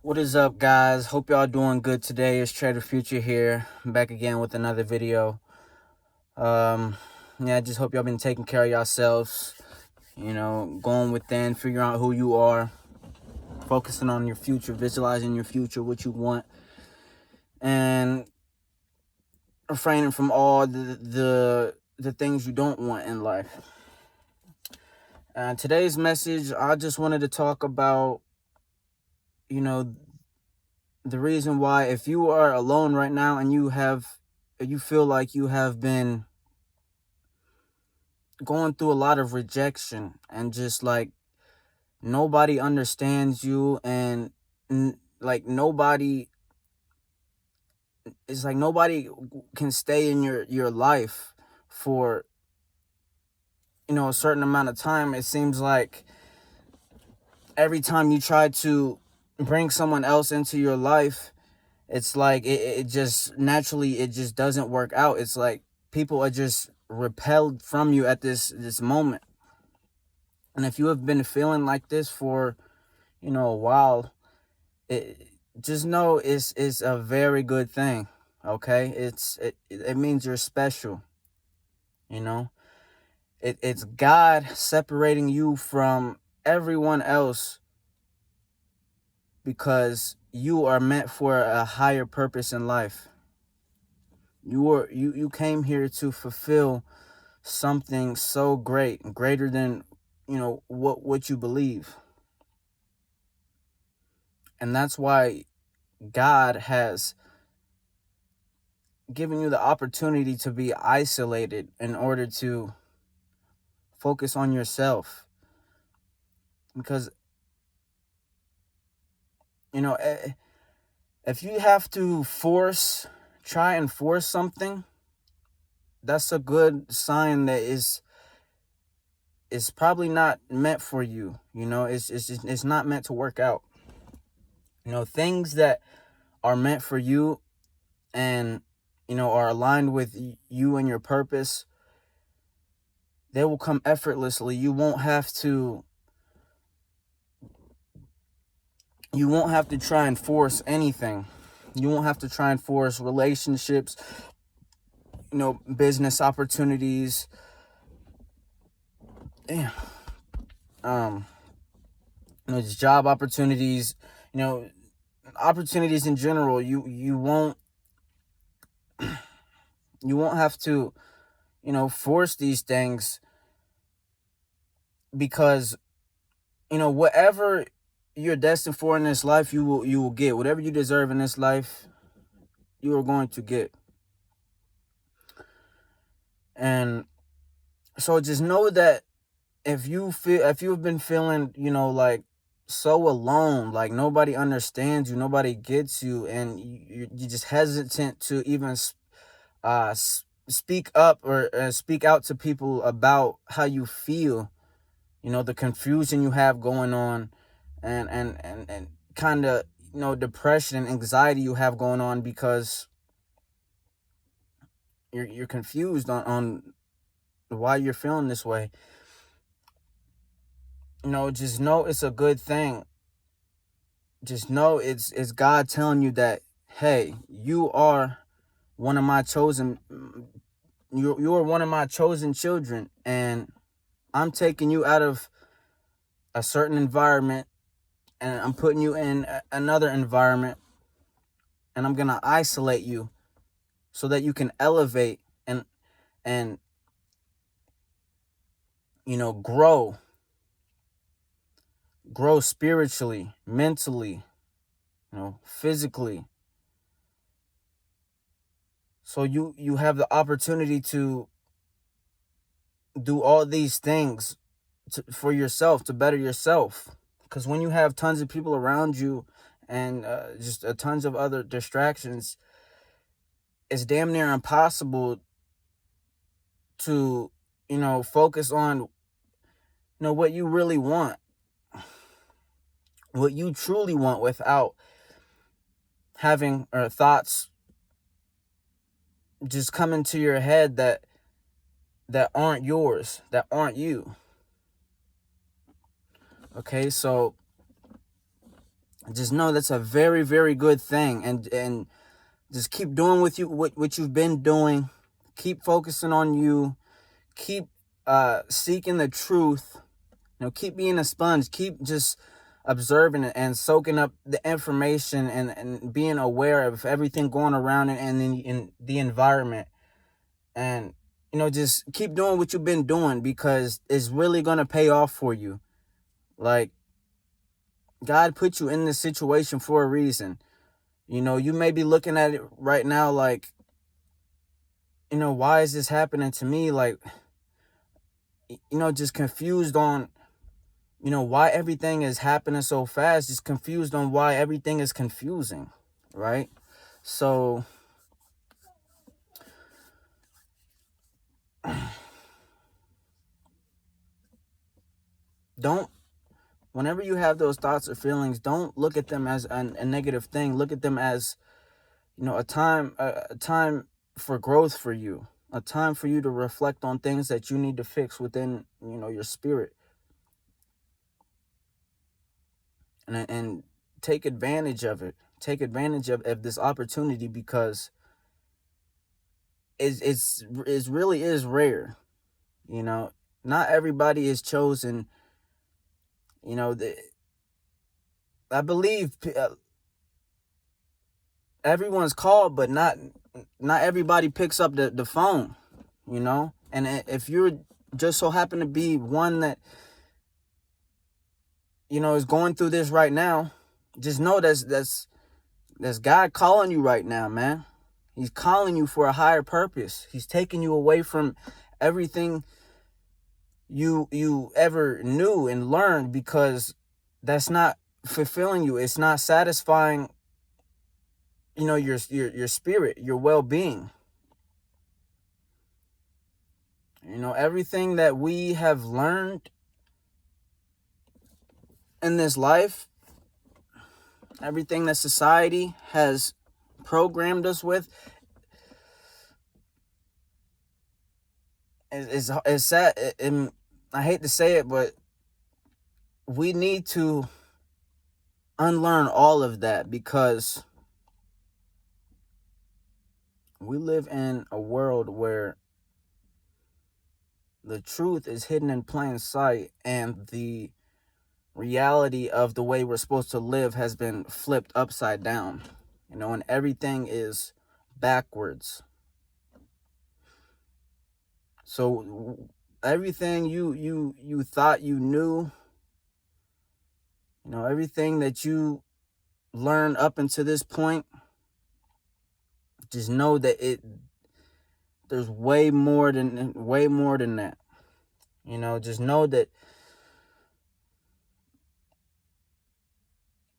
What is up, guys? Hope y'all doing good today. It's Trader Future here, back again with another video. Um, I just hope y'all been taking care of yourselves. Going within, figuring out who you are, focusing on your future, visualizing your future, what you want, and refraining from all the things you don't want in life. Today's message, I just wanted to talk about, the reason why, if you are alone right now and you feel like you have been going through a lot of rejection and just like nobody understands you, and like nobody it's like nobody can stay in your life for a certain amount of time. It seems like every time you try to bring someone else into your life, it's like it just naturally, it just doesn't work out. It's like people are just repelled from you at this moment. And if you have been feeling like this for a while, it just know it's a very good thing. Okay, it means you're special. you know it's God separating you from everyone else, because you are meant for a higher purpose in life. You came here to fulfill something so great, greater than what you believe. And that's why God has given you the opportunity to be isolated in order to focus on yourself. Because if you have to try and force something, that's a good sign that is probably not meant for you. It's not meant to work out. Things that are meant for you and are aligned with you and your purpose, they will come effortlessly. You won't have to try and force anything. You won't have to try and force relationships, business opportunities. Damn. Just job opportunities, opportunities in general. You won't have to, force these things, because whatever you're destined for in this life, you will get. Whatever you deserve in this life, you are going to get. And so just know that if you've been feeling, like so alone, like nobody understands you, nobody gets you, and you're just hesitant to even speak up or speak out to people about how you feel, the confusion you have going on, and kind of depression and anxiety you have going on, because you're confused on why you're feeling this way. Just know it's a good thing. Just know it's God telling you that, hey, you are one of my chosen. You are one of my chosen children, and I'm taking you out of a certain environment, and I'm putting you in another environment, and I'm gonna isolate you so that you can elevate and grow spiritually, mentally, physically. So you have the opportunity to do all these things for yourself, to better yourself. Because when you have tons of people around you and just tons of other distractions, it's damn near impossible to focus on what you really want, what you truly want, without having thoughts just come into your head that aren't yours, that aren't you. Okay, so just know that's a very, very good thing. And just keep doing what you've been doing. Keep focusing on you. Keep seeking the truth. Keep being a sponge. Keep just observing it and soaking up the information, and being aware of everything going around and in the environment. And just keep doing what you've been doing, because it's really gonna pay off for you. Like, God put you in this situation for a reason. You may be looking at it right now like, why is this happening to me? Like, just confused on, why everything is happening so fast. Just confused on why everything is confusing, right? So, don't, whenever you have those thoughts or feelings, don't look at them as a negative thing. Look at them as, a time for growth for you, a time for you to reflect on things that you need to fix within, your spirit, and take advantage of it. Take advantage of this opportunity, because it's really is rare. Not everybody is chosen. You know, the, I believe everyone's called, but not everybody picks up the phone. And if you're just so happen to be one that is going through this right now, just know that's God calling you right now, man. He's calling you for a higher purpose. He's taking you away from everything you ever knew and learned, because that's not fulfilling you. It's not satisfying, your spirit, your well-being. Everything that we have learned in this life, everything that society has programmed us with, is sad. And I hate to say it, but we need to unlearn all of that, because we live in a world where the truth is hidden in plain sight, and the reality of the way we're supposed to live has been flipped upside down, and everything is backwards. So everything you thought you knew, everything that you learned up until this point, just know that there's way more than that.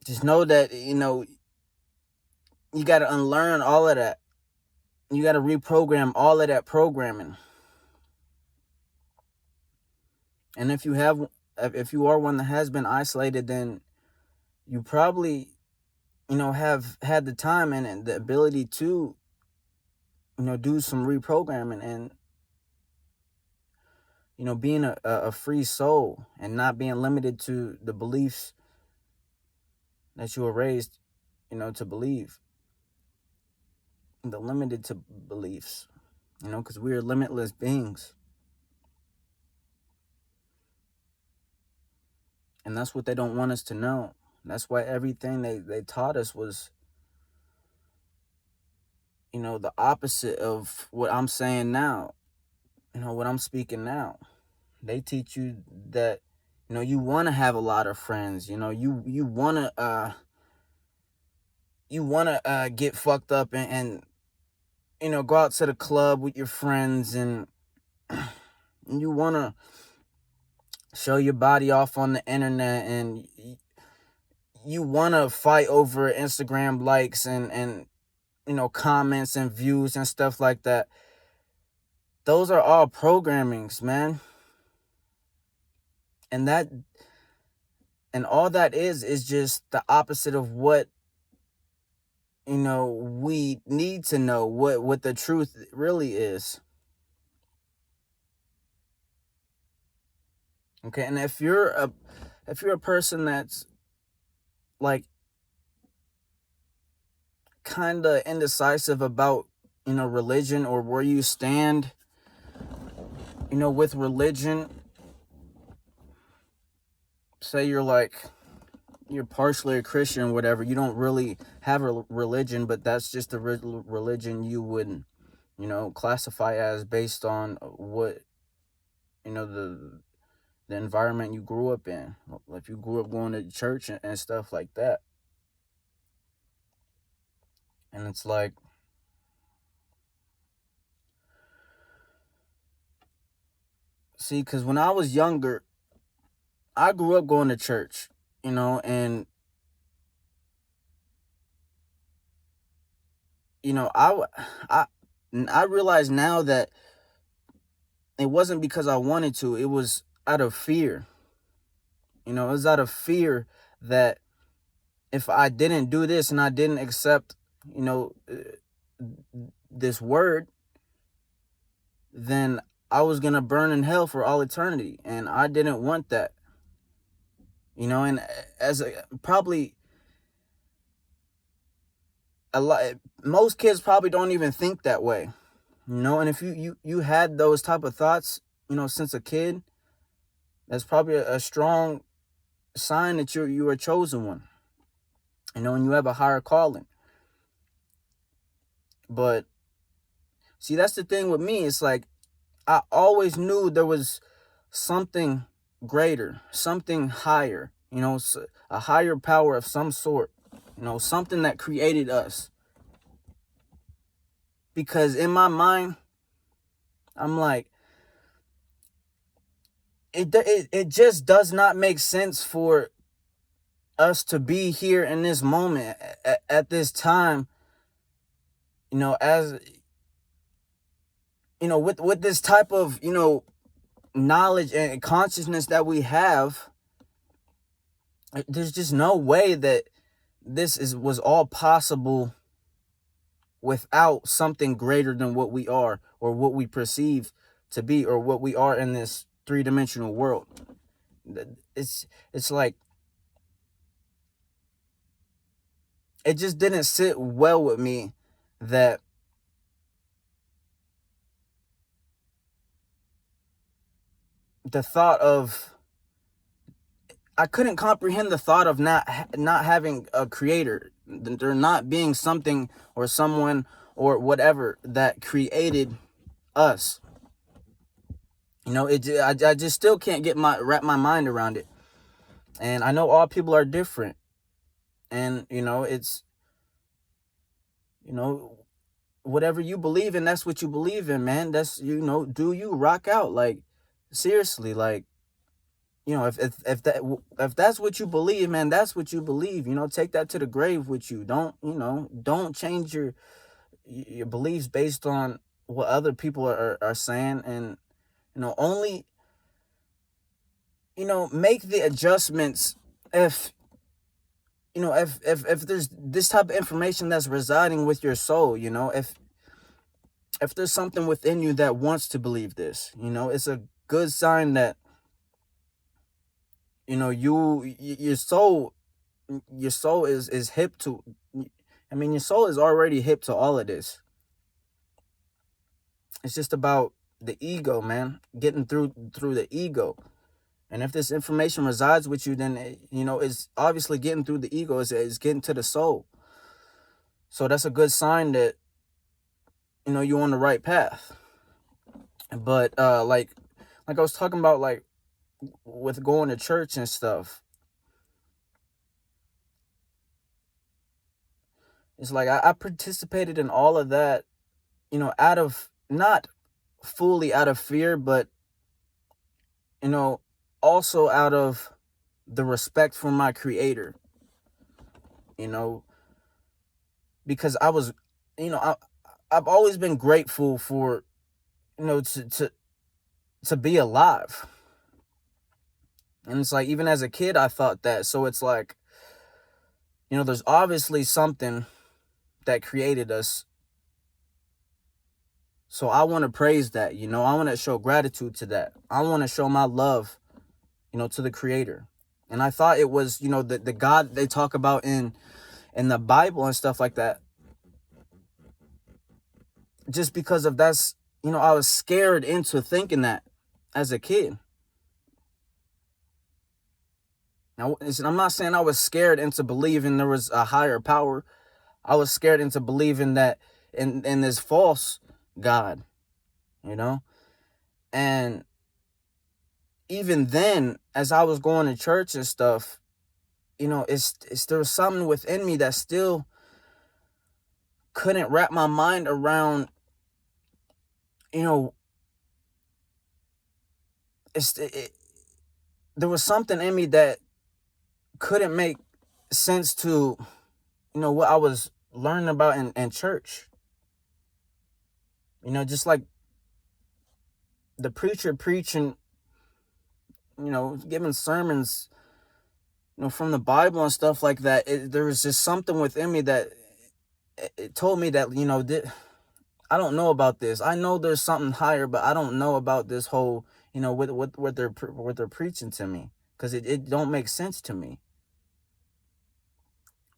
Just know that you got to unlearn all of that. You got to reprogram all of that programming. And if you are one that has been isolated, then you probably have had the time and the ability to do some reprogramming, and being a free soul, and not being limited to the beliefs that you were raised to believe, the limited to beliefs, because we are limitless beings. And that's what they don't want us to know. That's why everything they taught us was the opposite of what I'm saying now, what I'm speaking now. They teach you that you want to have a lot of friends, you want to get fucked up, and go out to the club with your friends, and you want to show your body off on the internet, and you want to fight over Instagram likes and comments and views and stuff like that. Those are all programmings, man. And all that is just the opposite of what we need to know, what the truth really is. Okay, and if you're a person that's like kind of indecisive about, religion, or where you stand, with religion, say you're partially a Christian, whatever, you don't really have a religion, but that's just the religion you would, classify as based on what, the environment you grew up in. If you grew up going to church and stuff like that. And it's like, see, because when I was younger, I grew up going to church, and, I, I realize now that it wasn't because I wanted to, it was out of fear. It was out of fear that if I didn't do this and I didn't accept, this word, then I was going to burn in hell for all eternity. And I didn't want that. And probably a lot, most kids probably don't even think that way. And if you had those type of thoughts, since a kid, that's probably a strong sign that you are a chosen one. And you have a higher calling. But see, that's the thing with me. It's like, I always knew there was something greater, something higher, a higher power of some sort, something that created us. Because in my mind, I'm like, it just does not make sense for us to be here in this moment at this time, as, with this type of, knowledge and consciousness that we have. There's just no way that this was all possible without something greater than what we are, or what we perceive to be, or what we are in this three-dimensional world. It's like, it just didn't sit well with me that the thought of, I couldn't comprehend the thought of not having a creator, there not being something or someone or whatever that created us. I just still can't wrap my mind around it. And I know all people are different. And, it's, whatever you believe in, that's what you believe in, man. That's, do you rock out? Like, seriously, like, if that's what you believe, man, that's what you believe. Take that to the grave with you. Don't change your beliefs based on what other people are saying. And, only, make the adjustments if there's this type of information that's residing with your soul. If there's something within you that wants to believe this, it's a good sign that, your soul is hip to, your soul is already hip to all of this. It's just about the ego, man, getting through the ego. And if this information resides with you, then, it's obviously getting through the ego, is getting to the soul. So that's a good sign that, you're on the right path. But, like I was talking about, like, with going to church and stuff, it's like I participated in all of that, out of, not fully out of fear, but, also out of the respect for my creator, because I was, I've always been grateful for, to be alive. And it's like, even as a kid, I thought that. So it's like, there's obviously something that created us. So I want to praise that, I want to show gratitude to that. I want to show my love, to the creator. And I thought it was, the God they talk about in the Bible and stuff like that. just because of that's, I was scared into thinking that as a kid. Now, I'm not saying I was scared into believing there was a higher power. I was scared into believing that in this false God, And even then, as I was going to church and stuff, there was something within me that still couldn't wrap my mind around, there was something in me that couldn't make sense to, what I was learning about in church. Just like the preacher preaching, giving sermons, from the Bible and stuff like that. There was just something within me that it told me that, I don't know about this. I know there's something higher, but I don't know about this whole, what they're preaching to me, because it don't make sense to me.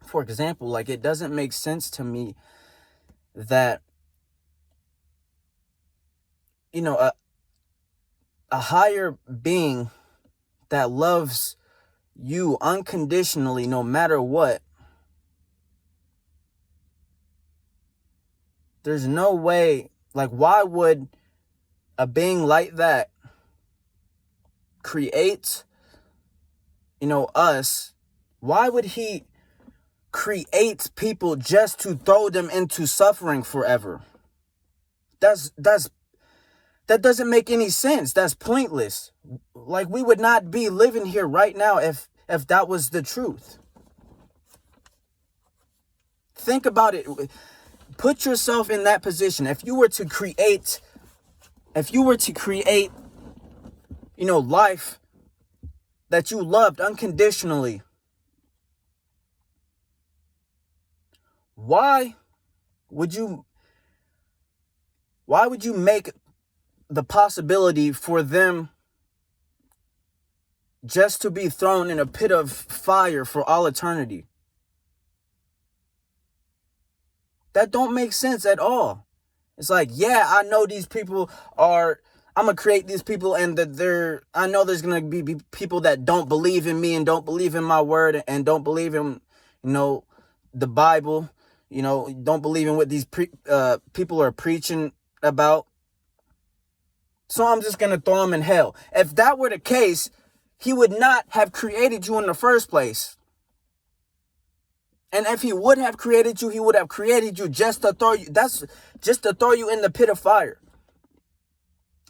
For example, like, it doesn't make sense to me that, a higher being that loves you unconditionally, no matter what, there's no way, like, why would a being like that create, us? Why would he create people just to throw them into suffering forever? That doesn't make any sense. That's pointless. Like, we would not be living here right now if that was the truth. Think about it. Put yourself in that position. If you were to create, life that you loved unconditionally, why would you make the possibility for them just to be thrown in a pit of fire for all eternity? That don't make sense at all. It's like, yeah, I know these people I'm going to create these people, and I know there's going to be people that don't believe in me and don't believe in my word and don't believe in, the Bible, don't believe in what these people are preaching about. So I'm just going to throw them in hell. If that were the case, he would not have created you in the first place. And if he would have created you, he would have created you just to throw you. That's just to throw you in the pit of fire.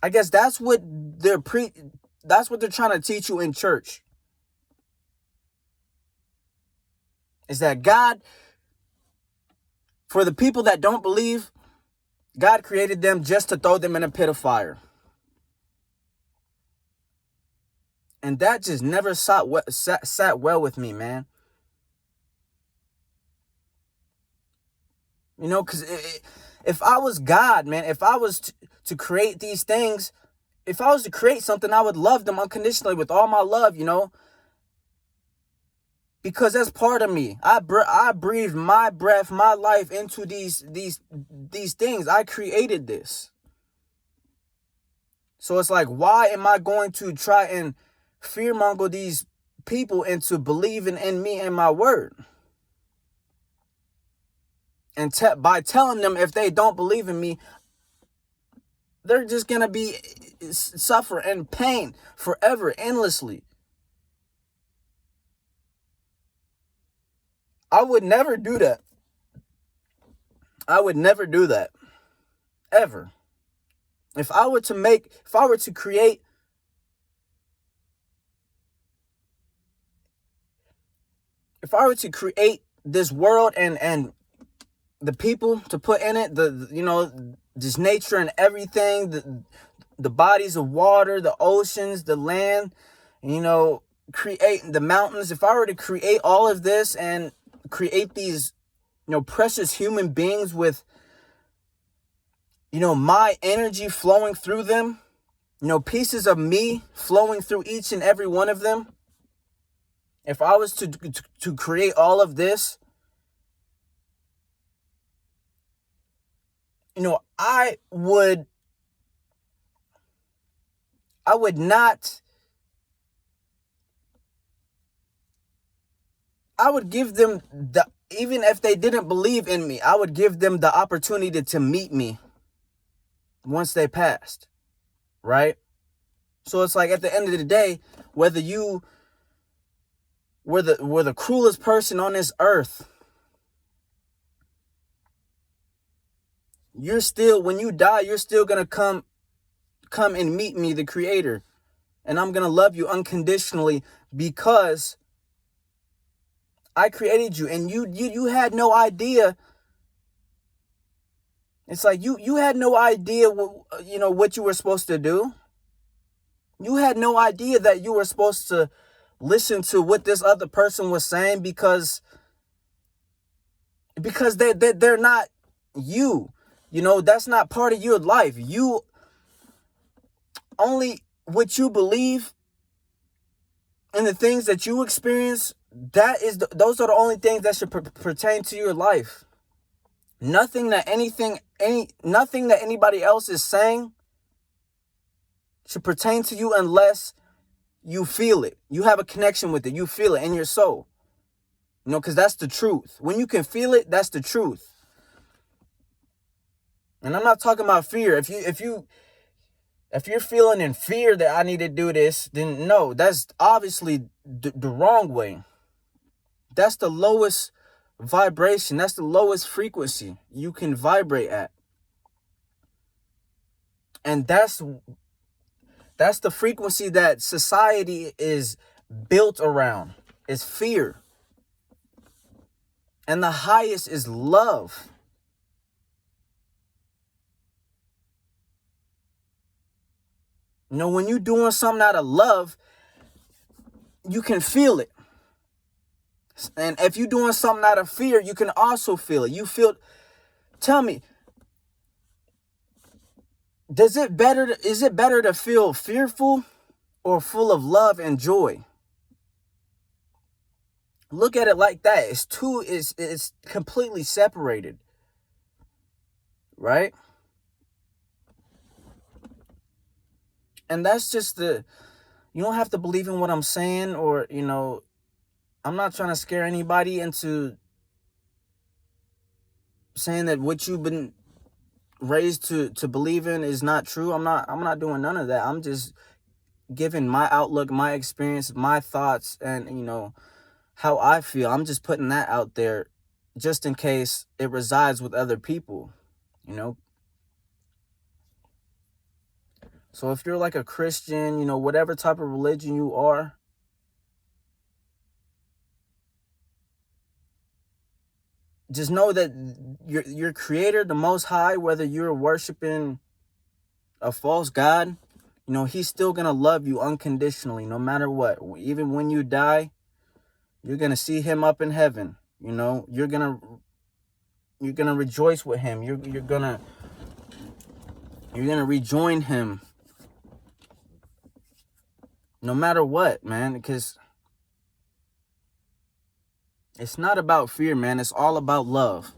I guess that's what they're trying to teach you in church. Is that God, for the people that don't believe, God created them just to throw them in a pit of fire. And that just never sat well with me, man. Because if I was God, man, if I was to create these things, if I was to create something, I would love them unconditionally with all my love, because that's part of me. I breathe my breath, my life into these things. I created this. So it's like, why am I going to try and fearmonger these people into believing in me and my word? And by telling them, if they don't believe in me, they're just going to suffer in pain forever, endlessly. I would never do that. I would never do that. Ever. If I were to create this world and the people to put in it, this nature and everything, the bodies of water, the oceans, the land, create the mountains. If I were to create all of this and create these, precious human beings with, my energy flowing through them, pieces of me flowing through each and every one of them. If I was to create all of this, I would not, I would give them even if they didn't believe in me, I would give them the opportunity to meet me once they passed, right? So it's like, at the end of the day, whether you were the cruelest person on this earth, you're still, when you die, you're still gonna come and meet me, the Creator, and I'm gonna love you unconditionally, because I created you, and you had no idea. It's like you had no idea what you were supposed to do. You had no idea that you were supposed to listen to what this other person was saying, because they're not you. That's not part of your life. You only, what you believe and the things that you experience, those are the only things that should pertain to your life. Nothing that anybody else is saying should pertain to you unless you feel it. You have a connection with it. You feel it in your soul. Because that's the truth. When you can feel it, that's the truth. And I'm not talking about fear. If you're feeling in fear that I need to do this, then no, that's obviously the wrong way. That's the lowest vibration. That's the lowest frequency you can vibrate at. And that's the frequency that society is built around, is fear. And the highest is love. When you're doing something out of love, you can feel it. And if you're doing something out of fear, you can also feel it. Tell me, is it better to feel fearful or full of love and joy? Look at it like that. It's completely separated. Right? And that's just you don't have to believe in what I'm saying, or, I'm not trying to scare anybody into saying that what you've been raised to believe in is not true. I'm not doing none of that. I'm just giving my outlook, my experience, my thoughts, and, how I feel. I'm just putting that out there just in case it resides with other people, So if you're like a Christian, whatever type of religion you are, just know that your Creator, the Most High, whether you're worshiping a false god, He's still going to love you unconditionally, no matter what. Even when you die, you're going to see Him up in heaven. You're going to rejoice with Him. You're going to rejoin Him. No matter what, man, because it's not about fear, man. It's all about love.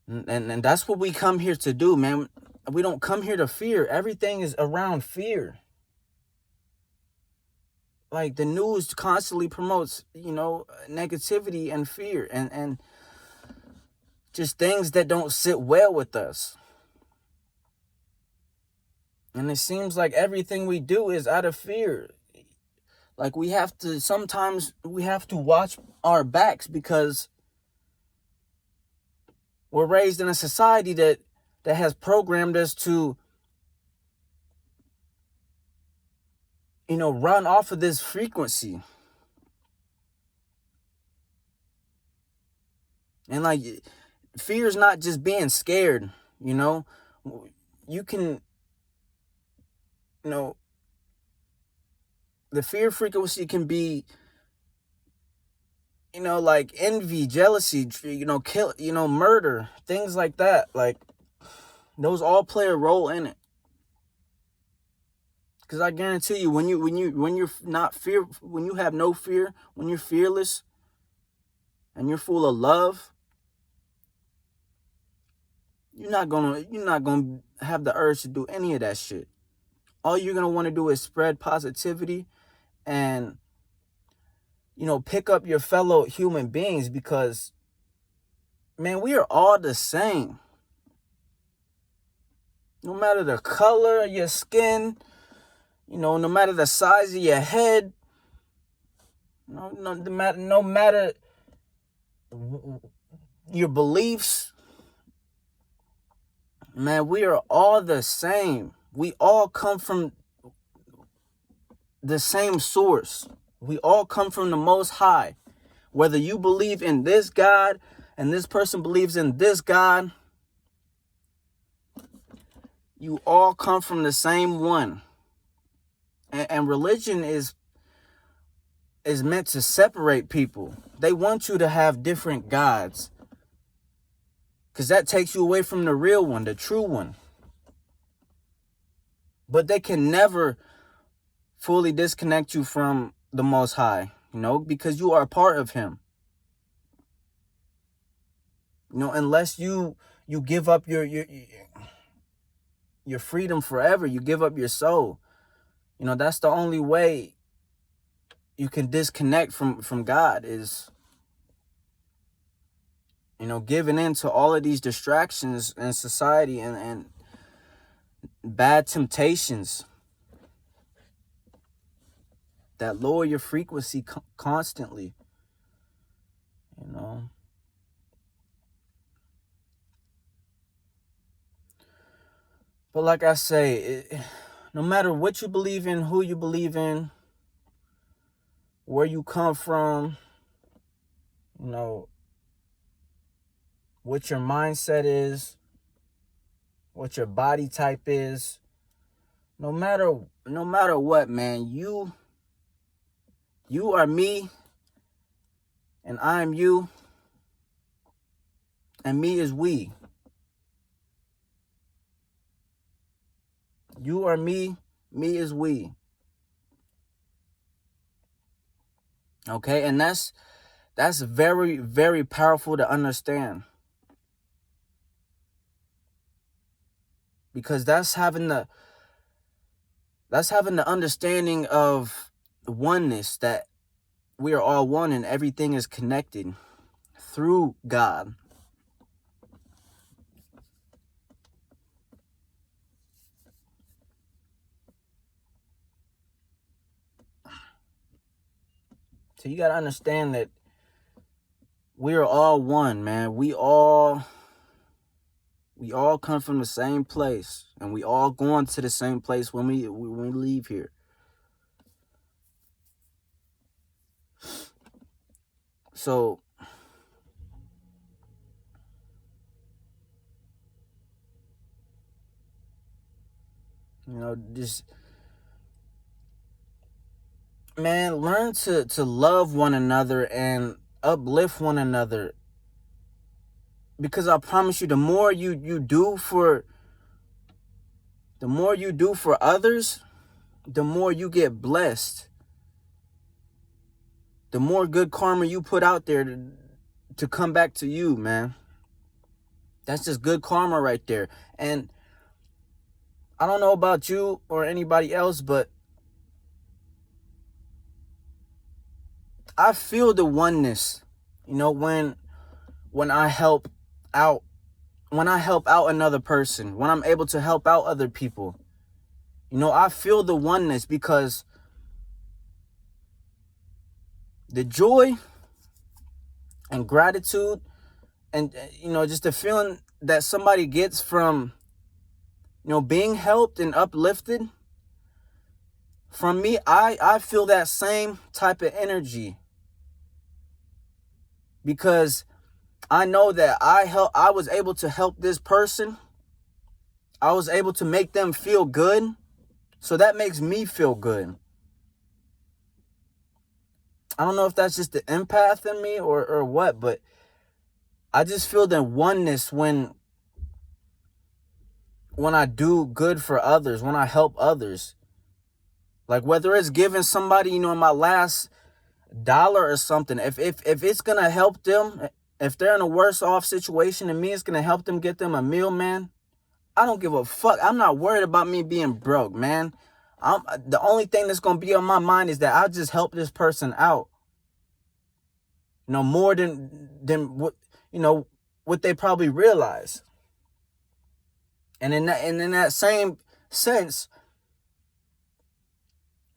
And that's what we come here to do, man. We don't come here to fear. Everything is around fear. Like, the news constantly promotes, negativity and fear and just things that don't sit well with us. And it seems like everything we do is out of fear. Like, sometimes we have to watch our backs, because we're raised in a society that has programmed us to, run off of this frequency. And like, fear is not just being scared, you can, the fear frequency can be, like envy, jealousy, kill, murder, things like that. Like, those all play a role in it. Because I guarantee you, when you're not fear, when you have no fear, when you're fearless and you're full of love, you're not gonna have the urge to do any of that shit. All you're gonna want to do is spread positivity and, pick up your fellow human beings, because, man, we are all the same. No matter the color of your skin, no matter the size of your head, no matter your beliefs, man, we are all the same. We all come from the same source. We all come from the Most High. Whether you believe in this God and this person believes in this God, you all come from the same one. And religion is meant to separate people. They want you to have different gods, because that takes you away from the real one, the true one. But they can never fully disconnect you from the Most High, because you are a part of Him. Unless you give up your freedom forever, you give up your soul. That's the only way you can disconnect from God, is, giving in to all of these distractions in society and bad temptations that lower your frequency constantly. But like I say, no matter what you believe in, who you believe in, where you come from, what your mindset is, what your body type is, no matter what, man, you are me, and I am you, and me is we. You are me, me is we. Okay, and that's very, very powerful to understand. Because that's having the understanding of oneness, that we are all one and everything is connected through God. So you got to understand that we are all one, man. We all come from the same place, and we all going to the same place when we leave here. So just, man, learn to love one another and uplift one another. Because I promise you, the more you do for others, the more you get blessed. The more good karma you put out there to come back to you, man. That's just good karma right there. And I don't know about you or anybody else, but I feel the oneness, when I help out, another person, when I'm able to help out other people, I feel the oneness, because the joy and gratitude and, just the feeling that somebody gets from, being helped and uplifted, from me, I feel that same type of energy, because I know that I was able to help this person. I was able to make them feel good. So that makes me feel good. I don't know if that's just the empath in me or what, but I just feel the oneness when I do good for others, when I help others. Like, whether it's giving somebody, my last dollar or something, if it's gonna help them If they're in a worse off situation and me, it's going to help them get them a meal, man. I don't give a fuck. I'm not worried about me being broke, man. The only thing that's going to be on my mind is that I just help this person out. More than what, what they probably realize. And in that same sense,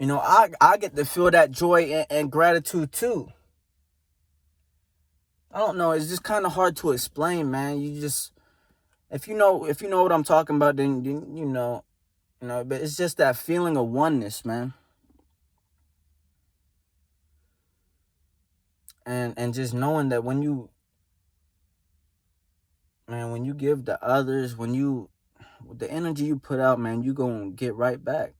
I get to feel that joy and gratitude too. I don't know. It's just kind of hard to explain, man. You just, if you know what I'm talking about, then you know. But it's just that feeling of oneness, man. And just knowing that when you give to others, the energy you put out, man, you gonna get right back.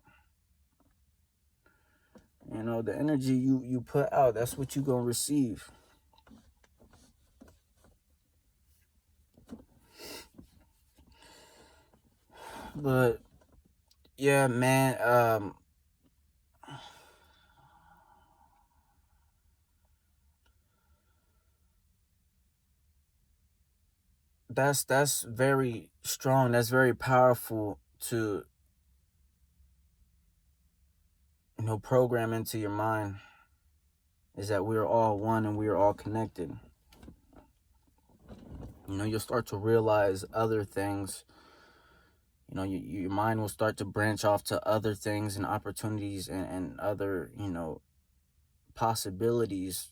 The energy you put out, that's what you gonna receive. But yeah, man, that's very strong. That's very powerful to program into your mind, is that we are all one and we are all connected. You'll start to realize other things. Your mind will start to branch off to other things and opportunities and other, possibilities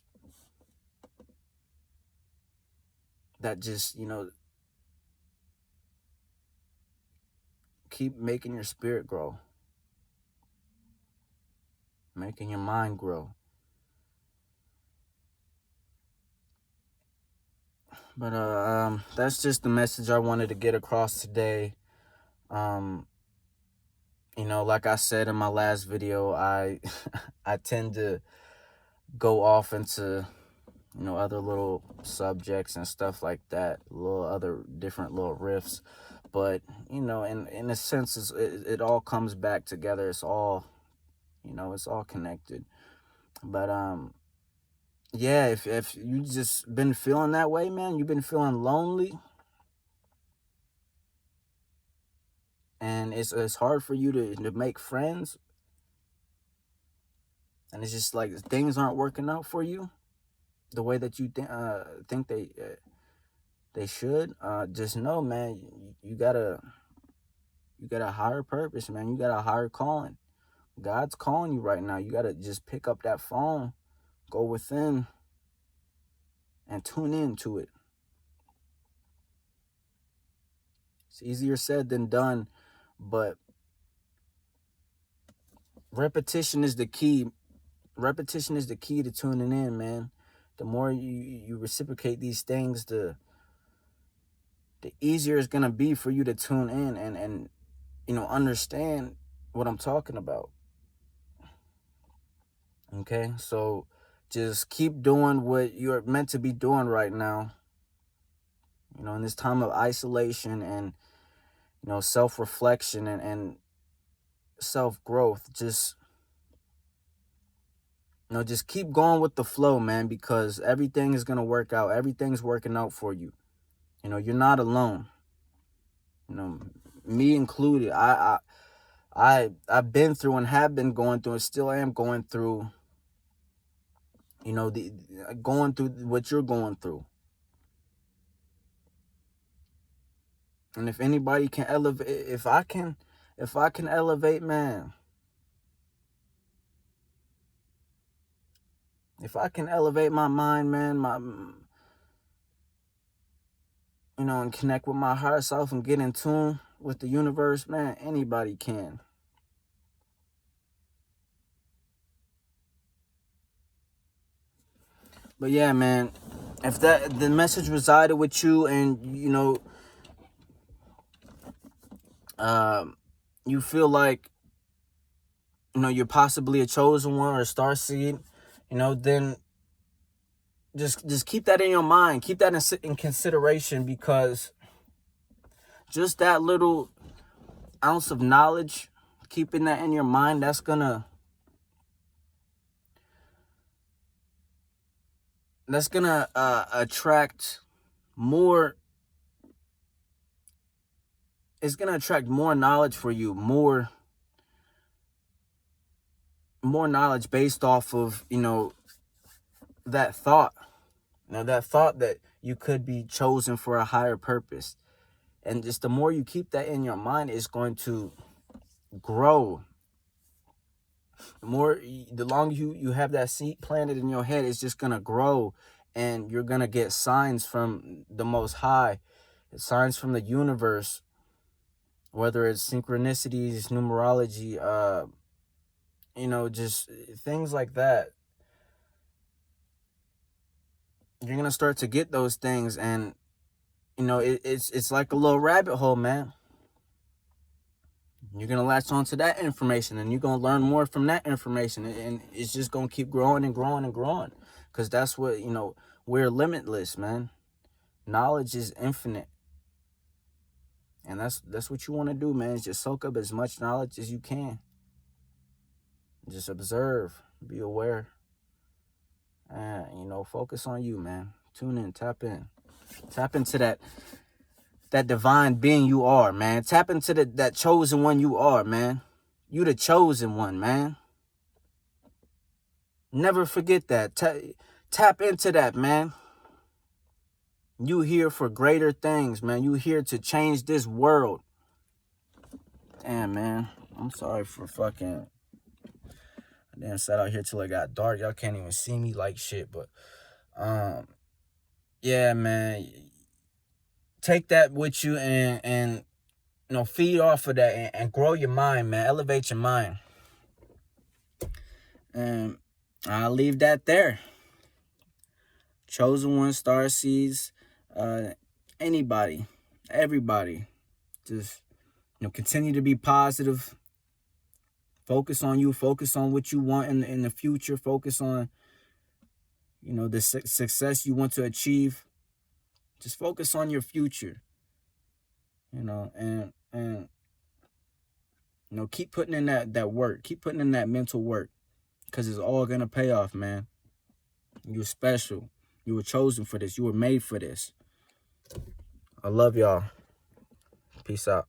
that just, keep making your spirit grow, making your mind grow. But that's just the message I wanted to get across today. Like I said in my last video, I I tend to go off into other little subjects and stuff like that, different little riffs, but in a sense, it all comes back together. It's all it's all connected. But yeah, if you just been feeling that way, man, you've been feeling lonely, and it's hard for you to make friends, and it's just like things aren't working out for you the way that you think they should. Just know, man, you got a higher purpose, man. You got a higher calling. God's calling you right now. You got to just pick up that phone, go within, and tune into it. It's easier said than done, but repetition is the key. Repetition is the key to tuning in, man. The more you reciprocate these things, the easier it's gonna be for you to tune in and understand what I'm talking about. Okay, so just keep doing what you're meant to be doing right now. In this time of isolation and self-reflection and self-growth, just just keep going with the flow, man, because everything is gonna work out. Everything's working out for you. You're not alone. Me included. I've been through and have been going through and still am going through, going through what you're going through. And if anybody can elevate, if I can elevate, man, if I can elevate my mind, man, and connect with my higher self and get in tune with the universe, man, anybody can. But yeah, man, if the message resided with you and you feel like you're possibly a chosen one or a star seed, then just keep that in your mind. Keep that in consideration, because just that little ounce of knowledge, keeping that in your mind, that's gonna attract more, it's going to attract more knowledge for you, more knowledge based off of, that thought. Now, that thought that you could be chosen for a higher purpose. And just the more you keep that in your mind, it's going to grow. The longer you have that seed planted in your head, it's just going to grow. And you're going to get signs from the Most High, signs from the universe, whether it's synchronicities, numerology, just things like that. You're going to start to get those things, and it's like a little rabbit hole, man. You're going to latch on to that information, and you're going to learn more from that information, and it's just going to keep growing and growing and growing, because that's what, we're limitless, man. Knowledge is infinite, and that's what you want to do, man, is just soak up as much knowledge as you can. Just observe, be aware, and, focus on you, man. Tune in, tap into that divine being you are, man. Tap into that chosen one you are, man. You the chosen one, man. Never forget that. Tap into that, man. You here for greater things, man. You here to change this world. Damn, man. I'm sorry for fucking... I didn't sat out here till it got dark. Y'all can't even see me like shit, but... yeah, man. Take that with you and feed off of that and grow your mind, man. Elevate your mind. And I'll leave that there. Chosen one, star seeds, anybody, everybody. Just, continue to be positive. Focus on you. Focus on what you want in the future. Focus on, the success you want to achieve. Just focus on your future, and keep putting in that work. Keep putting in that mental work, because it's all going to pay off, man. You're special. You were chosen for this. You were made for this. I love y'all. Peace out.